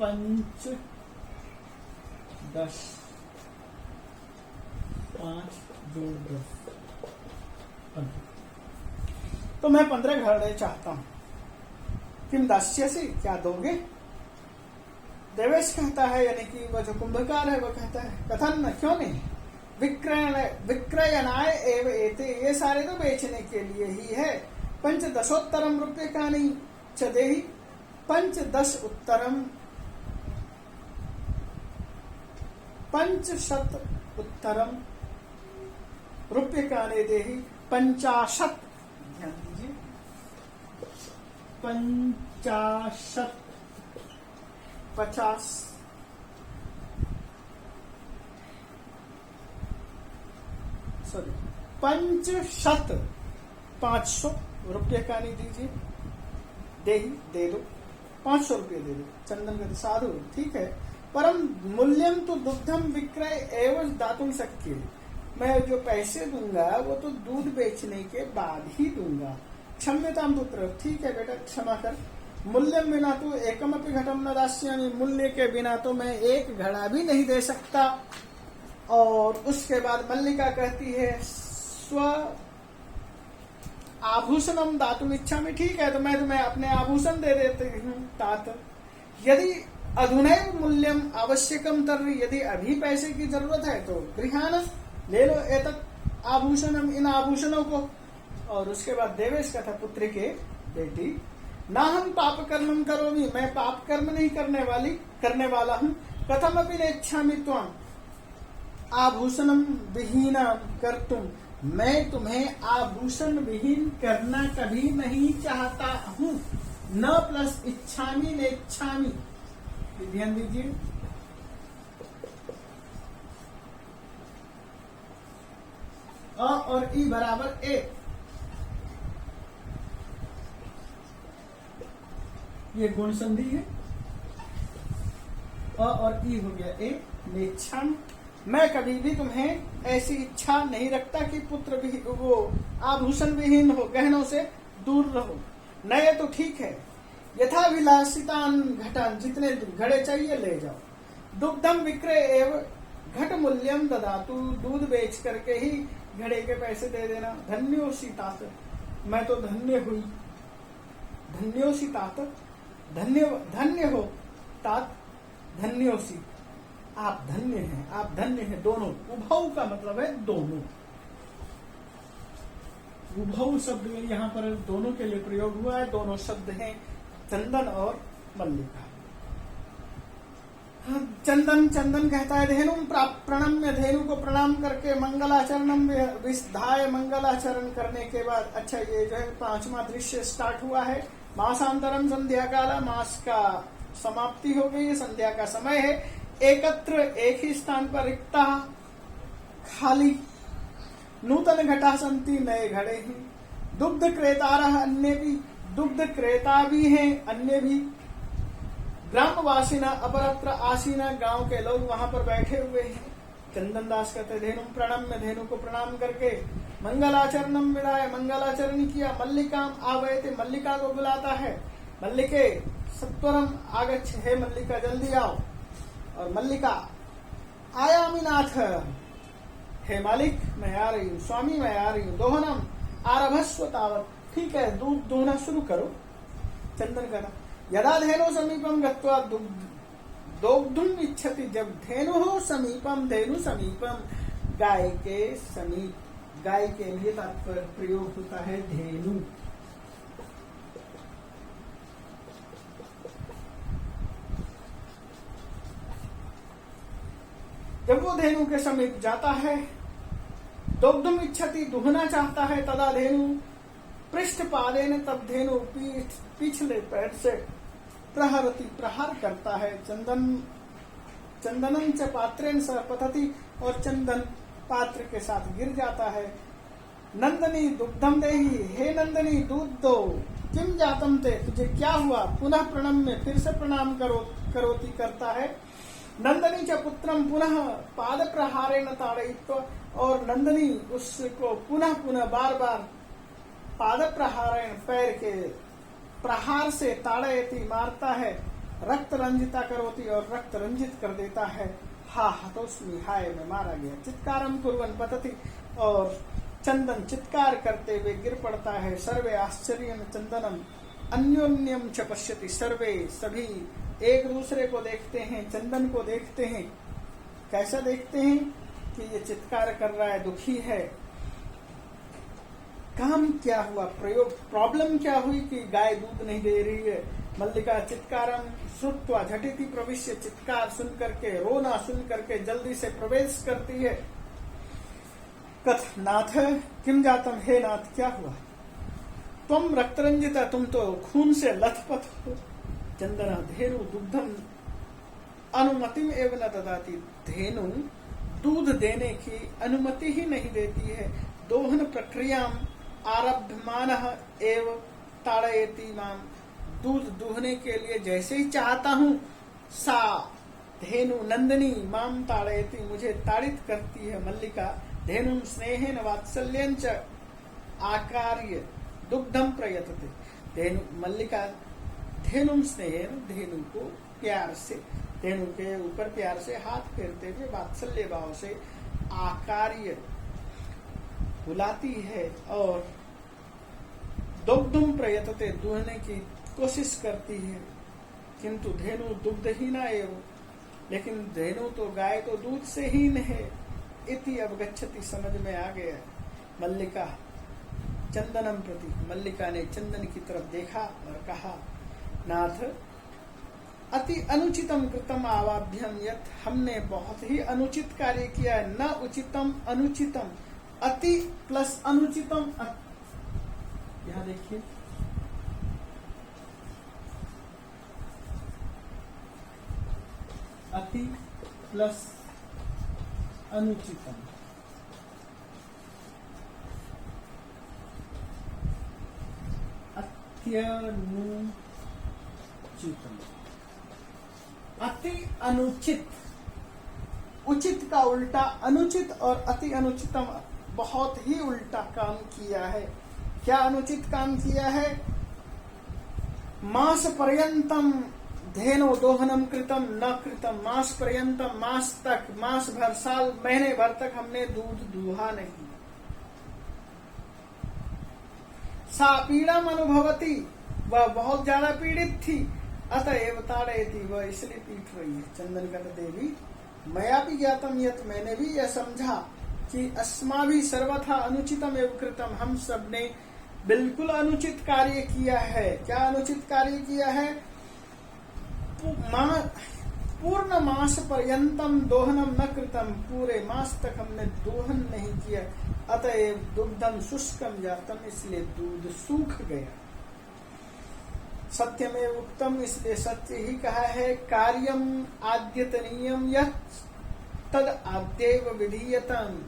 5 10 5 जोड़ 10 15। तो मैं 15 घड़े चाहता हूं। किम दास्यसि, क्या दोगे? देवेश कहता है, यानी कि वह जो कुंभकार है वो कहता है कथन न, क्यों नहीं। विक्रयणाय एव एते, ये सारे तो बेचने के लिए ही है। 5 रूप्यकाणि च देहि, 5 उत्तरम 500 उत्तरम रूप्यकाणि देहि 50। ध्यान दीजिए, 50 50 सॉरी 500 500 रुपये का नहीं दीजिए, दे दो 500 रुपये दे दो। चंदन का साधु ठीक है, परम मूल्यम तो दुग्धम विक्रय एवं दातुम शक्य, मैं जो पैसे दूंगा वो तो दूध बेचने के बाद ही दूंगा। क्षम्यताम पुत्र, ठीक है बेटा क्षमा कर। मूल्यम बिना तो एकमपि घटम न दास्यामि, मूल्य के बिना तो मैं एक घड़ा भी नहीं दे सकता। और उसके बाद मल्लिका कहती है स्व आभूषणम दातुम इच्छामि, ठीक है तो मैं तुम्हें अपने आभूषण दे देती हूँ। तात यदि अधुनैव मूल्यम आवश्यकम तर्हि, यदि अभी पैसे की जरूरत है तो गृहान ले लो एतत् आभूषणम, इन आभूषणों को। और उसके बाद देवेश कथा पुत्री के बेटी, ना हम पाप कर्मम करोमि, मैं पाप कर्म नहीं करने वाला हूँ। कथमपि नेच्छामि त्वम् आभूषणम विहीना कर्तुम, मैं तुम्हें आभूषण विहीन करना कभी नहीं चाहता हूँ। न प्लस इच्छामि नेच्छामि, ध्यान दीजिए। अ और ई बराबर ए, ये गुण संधि है। अ और ई हो गया ए, नेच्छामि, मैं कभी भी तुम्हें ऐसी इच्छा नहीं रखता कि पुत्र भी वो आभूषण विहीन हो, गहनों से दूर रहो। नए तो ठीक है, यथा विलासितान घटान, जितने घड़े चाहिए ले जाओ। दुग्धम विक्रय एवं घट मूल्यम ददातु, दूध बेच करके ही घड़े के पैसे दे देना। धन्योसी तात, मैं तो धन्य हुई। धन्योसी तात, धन्य हो। तात धन्योसी, आप धन्य हैं, आप धन्य हैं। दोनों, उभौ का मतलब है दोनों। उभौ शब्द यहाँ पर दोनों के लिए प्रयोग हुआ है। दोनों शब्द हैं चंदन और मल्लिका। चंदन कहता है धेनु प्रणम्य, धेनु को प्रणाम करके मंगलाचरणम विधाय, मंगलाचरण करने के बाद, अच्छा ये जो है 5वां दृश्य स्टार्ट हुआ है। मासांतरम संध्या काला, मास का समाप्ति हो गई है, संध्या का समय है। एकत्र, एक ही स्थान पर रिक्ता खाली, नूतन घटा संति, नए घड़े हैं। दुग्ध क्रेतारः, अन्य भी, दुग्ध क्रेता भी हैं अन्य भी। ग्रामवासिना अपरत्र आसीना, गांव के लोग वहां पर बैठे हुए हैं। चंदन दास कहते धेनु प्रणम्य, धेनु को प्रणाम करके मंगलाचरणम विधाय, मंगलाचरण किया। मल्लिकाम आवयते, मल्लिका को बुलाता है। मल्लिके सत्वरम आगच्छ, हे मल्लिका जल्दी आओ। और मल्लिका आयामी नाथ, हे मालिक मैं आ रही हूँ, स्वामी मैं आ रही हूँ। दोहनम आरभस्व तावत, ठीक है दूध दोहना शुरू करो। चंदन करा यदा धेनु समीपम गत्वा दोग्धुम इच्छति, जब धेनु हो समीपम, धेनु समीपम, गाय के समीप, गाय के लिए तात्पर्य प्रयोग होता है धेनु। जब वो धेनु के समीप जाता है, दुग्धुम इच्छति, दुहना चाहता है। तदा धेनु पृष्ठ पादेन, तब धेनु पिछले पैर से प्रहरति, प्रहार करता है। चंदनम च पात्रेण सह पतति, और चंदन पात्र के साथ गिर जाता है। नंदनी दुग्धम देहि, हे नंदनी दूध दो। किम जातम ते, तुझे क्या हुआ। पुनः प्रणम्य, फिर से प्रणाम करोति करता है। नंदनी च पुत्रम पुनः पाद प्रहारेण ताड़यित्वा, और नंदनी उसको पुनः बार बार पाद प्रहारेण, पैर के प्रहार से ताड़यति, मारता है। रक्त रंजिता करोति, और रक्त रंजित कर देता है। हा हतोस्मि, हाय मैं मारा गया। चित्कारम कुर्वन् पतति, और चंदन चित्कार करते हुए गिर पड़ता है। सर्वे आश्चर्येण चंदनम अन्योन्यम च पश्यति, सर्वे सभी एक दूसरे को देखते हैं, चंदन को देखते हैं। कैसा देखते हैं कि ये चित्कार कर रहा है, दुखी है। काम क्या हुआ, प्रॉब्लम क्या हुई कि गाय दूध नहीं दे रही है। मल्लिका चित्कारम श्रुत्वा झटिति प्रविश्य, चित्कार सुन करके, रोना सुन करके जल्दी से प्रवेश करती है। कथ नाथ किम जातम, हे नाथ क्या हुआ। तुम रक्तरंजिता, तुम तो खून से लथपथ हो। चंदना धेनु दुग्धम अनुमति एवं न ददाति, धेनु दूध देने की अनुमति ही नहीं देती है। दोहन प्रक्रिया आरभ्यमान एव ताड़यति माम, दूध दूहने के लिए जैसे ही चाहता हूँ, सा धेनु नंदनी माम ताड़यति, मुझे ताड़ित करती है। मल्लिका धेनु स्नेहेन वात्सल्यं च आकार्य दुग्धम प्रयतते, धेनु मल्लिका धेनु स्नेह, धेनु को प्यार से, धेनु के ऊपर प्यार से हाथ फेरते हुए वात्सल्य भाव से आकार्य बुलाती है और दुग्धुम प्रयतते, दूहने की कोशिश करती है। किंतु धेनु दुग्धहीना एवं, लेकिन धेनु तो गाय तो दूध से हीन है। इति अवगच्छति, समझ में आ गया। मल्लिका चंदनम प्रति, मल्लिका ने चंदन की तरफ देखा और कहा, नाथ अति अनुचितम कृतम आवाभ्यम यत्, हमने बहुत ही अनुचित कार्य किया है। न उचितम अनुचितम, अति प्लस अनुचितम, यहां देखिए अति प्लस अनुचितम, अत्यनुचितम, अति अनुचित, उचित का उल्टा अनुचित और अति अनुचितम, बहुत ही उल्टा काम किया है। क्या अनुचित काम किया है? मास पर्यंतम धेनो दोहनम कृतम न कृतम, मास पर्यंतम, मास तक, मास भर, साल, महीने भर तक हमने दूध दूहा नहीं। सा पीड़ाम अनुभवती, वह बहुत ज्यादा पीड़ित थी। अतएव ताड़यति, वह इसलिए पीट रही है। चंदन कट देवी, मया भी ज्ञातम यत्, मैंने भी यह समझा कि अस्माभि सर्वथा अनुचितम एवं कृतम, हम सब ने बिल्कुल अनुचित कार्य किया है। क्या अनुचित कार्य किया है? पूर्ण मास पर्यंतम दोहनम न कृतम, पूरे मास तक हमने दोहन नहीं किया। अतएव दुग्धम शुष्कम जातम, इसलिए दूध सूख गया। सत्य में उत्तम, इसलिए सत्य ही कहा है। कार्यम आद्यतनीयम यत् तद आद्यैव विधीयतम,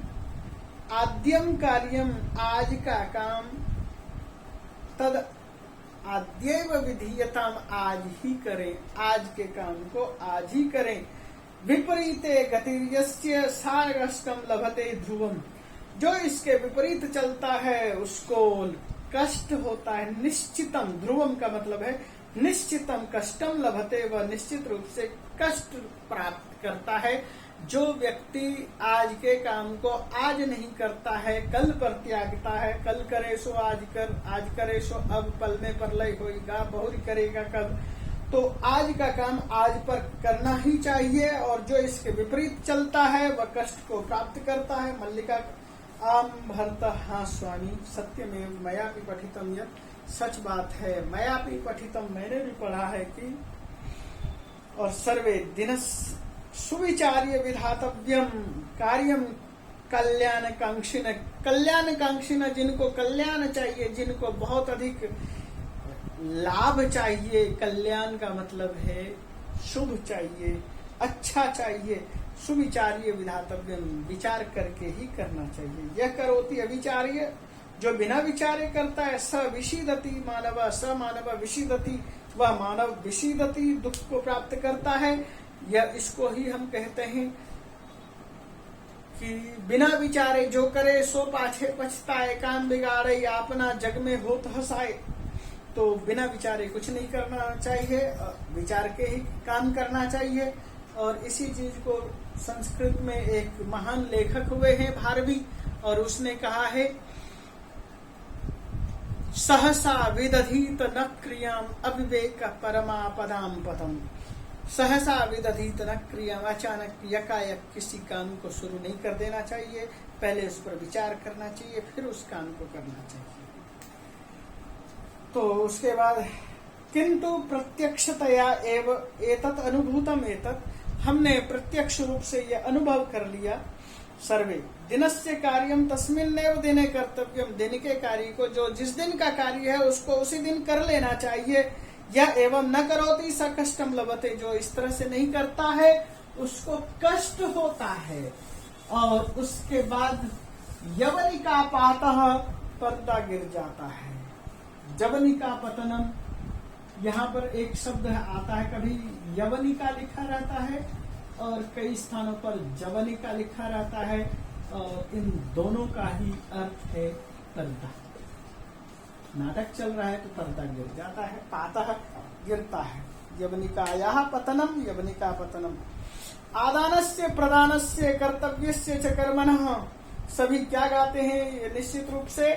आद्यम कार्यम, आज का काम, तद आद्यैव विधीयताम, आज ही करें, आज के काम को आज ही करें। विपरीते गतिर्यस्य सागष्टम लभते ध्रुवम, जो इसके विपरीत चलता है उसको कष्ट होता है। निश्चितम, ध्रुवम का मतलब है निश्चितम, कष्टम लभते, वह निश्चित रूप से कष्ट प्राप्त करता है। जो व्यक्ति आज के काम को आज नहीं करता है, कल पर त्यागता है। कल करे सो आज कर, आज करे सो अब, पल में परलय होएगा, बहुरी करेगा कब। तो आज का काम आज पर करना ही चाहिए, और जो इसके विपरीत चलता है वह कष्ट को प्राप्त करता है। मल्लिका आम भरता, हाँ स्वामी, सत्य में मया भी पठितम, यह सच बात है। मया भी पठितम, मैंने भी पढ़ा है कि, और सर्वे दिनस सुविचार्य विधातव्यम कार्यम कल्याणकांक्षिण, कल्याणकांक्षिण, जिनको कल्याण चाहिए, जिनको बहुत अधिक लाभ चाहिए। कल्याण का मतलब है शुभ चाहिए, अच्छा चाहिए। सुविचार्य विधातव्यम, विचार करके ही करना चाहिए। यह करोति अविचार्य, जो बिना विचारे करता है, स विषीदति मानव, स मानव विषीदति, वह मानव विषीदति, दुख को प्राप्त करता है। यह इसको ही हम कहते हैं कि बिना विचारे जो करे सो पाछे पछताए, काम बिगाड़े अपना जग में होत हंसाए। तो बिना विचारे कुछ नहीं करना चाहिए, विचार के ही काम करना चाहिए। और इसी चीज को संस्कृत में एक महान लेखक हुए हैं भारवी, और उसने कहा है, सहसा विदधीत न क्रियाम अविवेक परमापदाम पदम। सहसा विदधीत न क्रियाम, अचानक यकायक किसी काम को शुरू नहीं कर देना चाहिए, पहले उस पर विचार करना चाहिए, फिर उस काम को करना चाहिए। तो उसके बाद किंतु प्रत्यक्षतया एव एतत् अनुभूतम एतत्, हमने प्रत्यक्ष रूप से यह अनुभव कर लिया। सर्वे दिनस्य कार्यम तस्मिन्नेव दिने कर्तव्यम, दिन के कार्य को, जो जिस दिन का कार्य है उसको उसी दिन कर लेना चाहिए। यह एवं न करोति स कष्टम लभते, जो इस तरह से नहीं करता है उसको कष्ट होता है। और उसके बाद यवनिका पातः, पर्दा गिर जाता है। जवनिका पतनम, यहाँ पर एक शब्द आता है, कभी यवनिका लिखा रहता है और कई स्थानों पर जवनिका लिखा रहता है, और इन दोनों का ही अर्थ है पर्दा। नाटक चल रहा है तो पर्दा गिर जाता है, पातः गिरता है। यवनिकायाः पतनम, यवनिका पतनम। आदानस्य प्रदानस्य कर्तव्यस्य च कर्मणः। सभी क्या गाते हैं ये निश्चित रूप से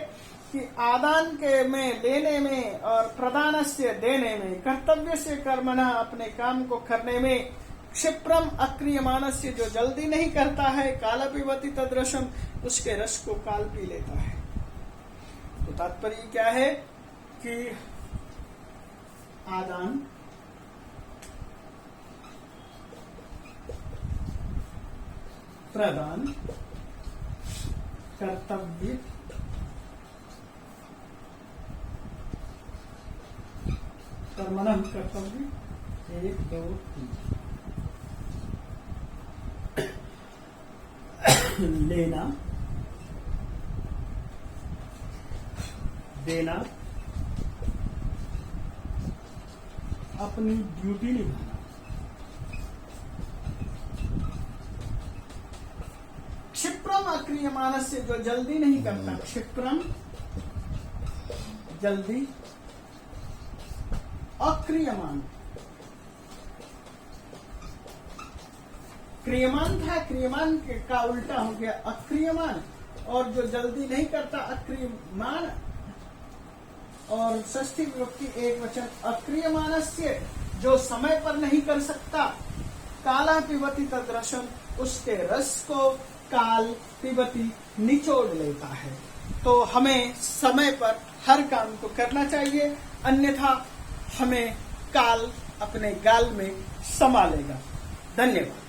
कि आदान के में लेने में और प्रदान से देने में, कर्तव्य से कर्मणः अपने काम को करने में, क्षिप्रम अक्रियमाणस्य जो जल्दी नहीं करता है, काल पिबति तद्रसम उसके रस को काल पी लेता है। तो तात्पर्य क्या है कि आदान प्रदान कर्तव्य कर्मणः कर्तव्य 1 2 3 लेना देना अपनी ड्यूटी निभाना। क्षिप्रम अक्रियमाण से जो जल्दी नहीं करता, क्षिप्रम जल्दी, अक्रियमान क्रियमान था, क्रियमान का उल्टा हो गया अक्रियमान, और जो जल्दी नहीं करता अक्रियमान, और षष्ठी विभक्ति एक वचन अक्रियमानस्य जो समय पर नहीं कर सकता, काला पिबति तद्रसम उसके रस को काल पिबति निचोड़ लेता है। तो हमें समय पर हर काम को करना चाहिए, अन्यथा हमें काल अपने गाल में समा लेगा। धन्यवाद।